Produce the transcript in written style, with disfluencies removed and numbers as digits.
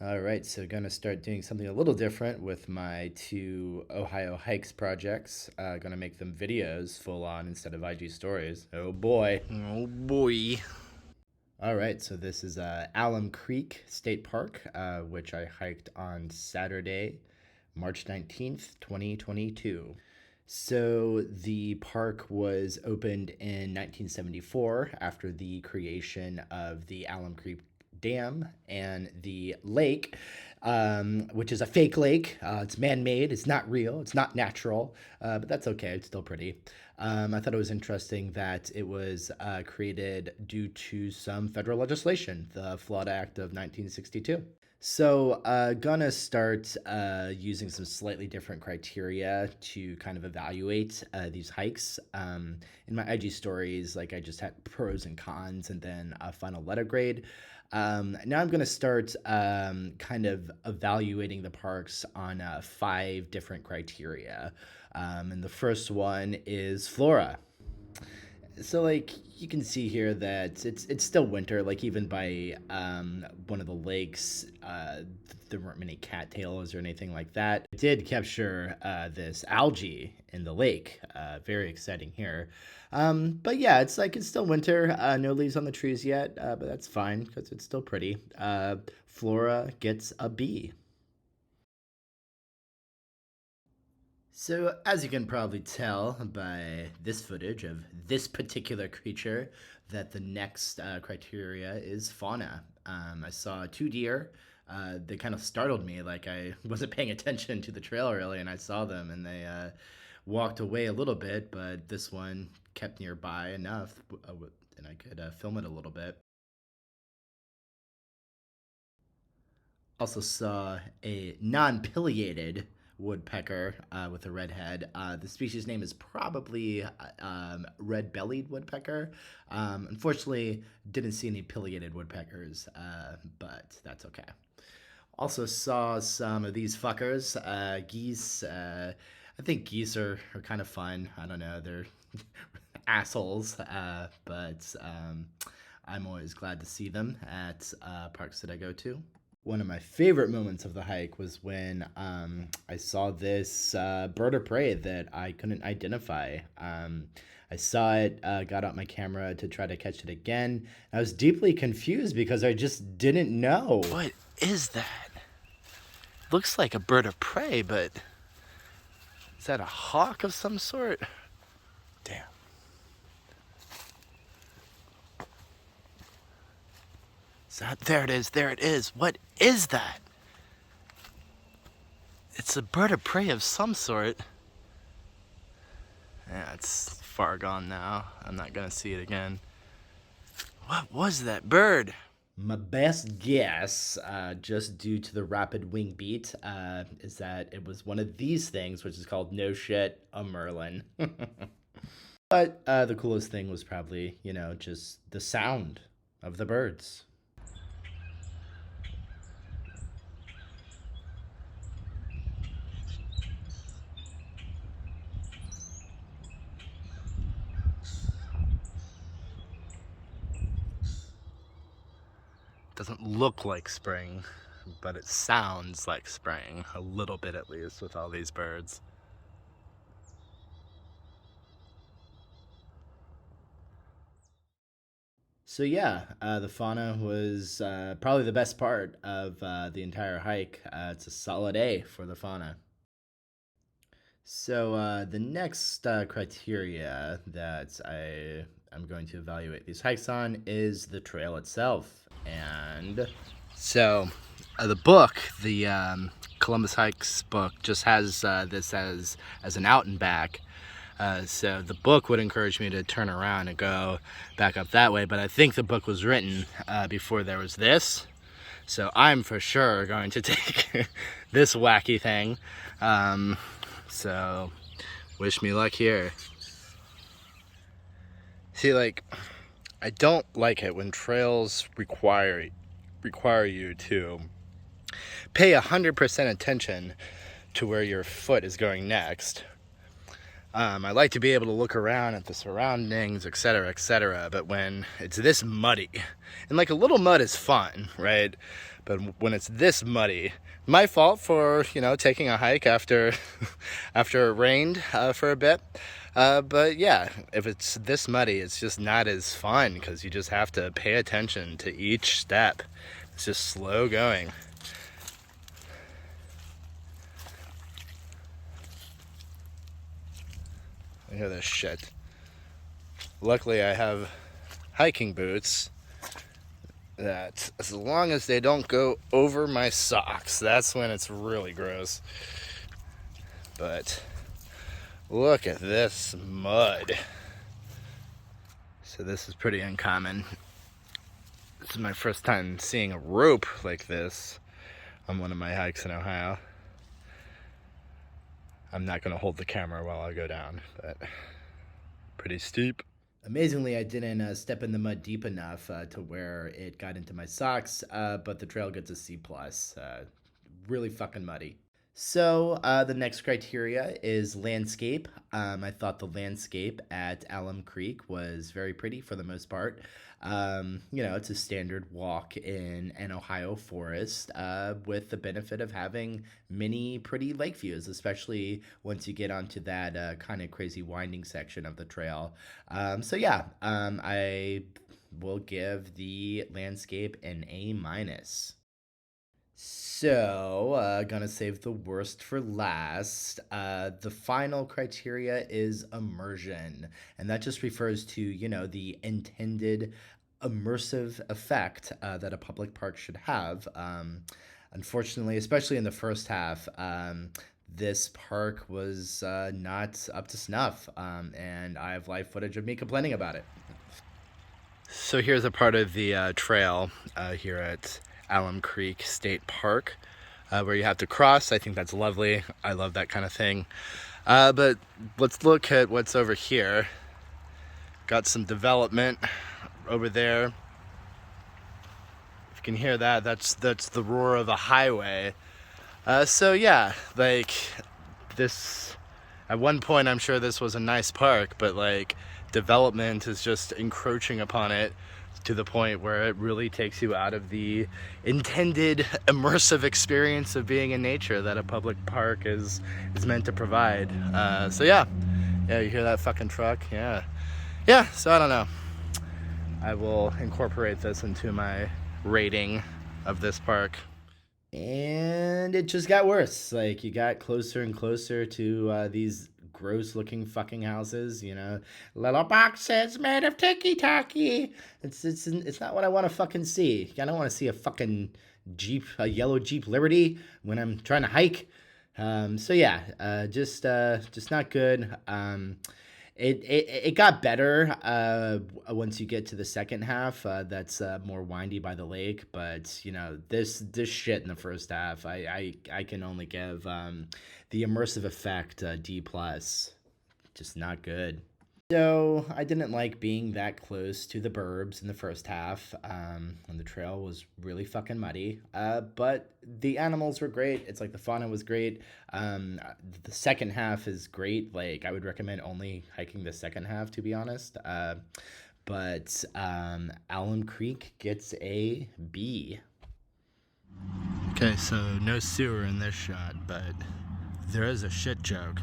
All right, so gonna start doing something a little different with my two Ohio hikes projects. Gonna make them videos full on instead of IG stories. Oh boy. Oh boy. All right, so this is Alum Creek State Park, which I hiked on Saturday, March 19th, 2022. So the park was opened in 1974 after the creation of the Alum Creek Dam and the lake, which is a fake lake. It's man made, it's not real, it's not natural, but that's okay, it's still pretty. I thought it was interesting that it was created due to some federal legislation, the Flood Act of 1962. So, gonna start using some slightly different criteria to kind of evaluate these hikes. In my IG stories, like I just had pros and cons and then a final letter grade. Now I'm gonna start kind of evaluating the parks on 5 different criteria. And the first one is flora. So like you can see here that it's still winter. Like even by one of the lakes, there weren't many cattails or anything like that. It did capture this algae in the lake. Very exciting here. But yeah, it's still winter. No leaves on the trees yet, but that's fine because it's still pretty. Flora gets a B. So, as you can probably tell by this footage of this particular creature, that the next criteria is fauna. I saw 2 deer. They kind of startled me, like I wasn't paying attention to the trail really, and I saw them and they walked away a little bit, but this one kept nearby enough, and I could film it a little bit. Also saw a non-pileated woodpecker with a red head. The species name is probably red-bellied woodpecker. Unfortunately, didn't see any pileated woodpeckers, but that's okay. Also saw some of these fuckers, geese. I think geese are kind of fun. I don't know, they're assholes, but I'm always glad to see them at parks that I go to. One of my favorite moments of the hike was when I saw this bird of prey that I couldn't identify. I saw it, got out my camera to try to catch it again. I was deeply confused because I just didn't know. What is that? Looks like a bird of prey, but is that a hawk of some sort? Damn. There it is, there it is. What is that? It's a bird of prey of some sort. Yeah, it's far gone now. I'm not gonna see it again. What was that bird? My best guess, just due to the rapid wing beat, is that it was one of these things, which is called no shit, a merlin. But the coolest thing was probably, just the sound of the birds. Doesn't look like spring, but it sounds like spring, a little bit at least, with all these birds. So yeah, the fauna was probably the best part of the entire hike. It's a solid A for the fauna. So the next criteria that I'm going to evaluate these hikes on is the trail itself. And So, the book, the Columbus Hikes book, just has this as an out and back. So the book would encourage me to turn around and go back up that way, but I think the book was written before there was this. So I'm for sure going to take this wacky thing. So wish me luck here. See, like, I don't like it when trails require you to pay 100% attention to where your foot is going next. I like to be able to look around at the surroundings, etc., but when it's this muddy, and like a little mud is fun, right? But when it's this muddy, my fault for, you know, taking a hike after after it rained for a bit. But yeah, if it's this muddy, it's just not as fun because you just have to pay attention to each step. It's just slow going. I hear this shit. Luckily, I have hiking boots that, as long as they don't go over my socks, that's when it's really gross. But look at this mud. So this is pretty uncommon. This is my first time seeing a rope like this on one of my hikes in Ohio. I'm not going to hold the camera while I go down, but pretty steep. Amazingly, I didn't step in the mud deep enough to where it got into my socks, but the trail gets a C+. Really fucking muddy. So the next criteria is landscape. I thought the landscape at Alum Creek was very pretty for the most part. You know, it's a standard walk in an Ohio forest with the benefit of having many pretty lake views, especially once you get onto that kind of crazy winding section of the trail. So yeah, I will give the landscape an A minus. So, gonna save the worst for last. The final criteria is immersion, and that just refers to, you know, the intended immersive effect that a public park should have. Unfortunately, especially in the first half, this park was not up to snuff, and I have live footage of me complaining about it. So here's a part of the trail here at Alum Creek State Park where you have to cross. I think that's lovely. I love that kind of thing. But let's look at what's over here. Got some development over there. If you can hear that, that's the roar of a highway. So yeah, like this, at one point I'm sure this was a nice park, but like development is just encroaching upon it to the point where it really takes you out of the intended immersive experience of being in nature that a public park is meant to provide. So yeah, you hear that fucking truck? Yeah. So I don't know. I will incorporate this into my rating of this park. And it just got worse. Like, you got closer and closer to these gross looking fucking houses, you know, little boxes made of ticky tacky. It's not what I want to fucking see. I don't want to see a fucking Jeep, a yellow Jeep Liberty when I'm trying to hike. So yeah, just not good. It got better once you get to the second half. That's more windy by the lake, but you know, this shit in the first half, I can only give the immersive effect D plus. Just not good. So I didn't like being that close to the burbs in the first half, and the trail was really fucking muddy. But the animals were great. It's like the fauna was great. The second half is great. Like, I would recommend only hiking the second half, to be honest. But Alum Creek gets a B. Okay, so no sewer in this shot, but there is a shit joke.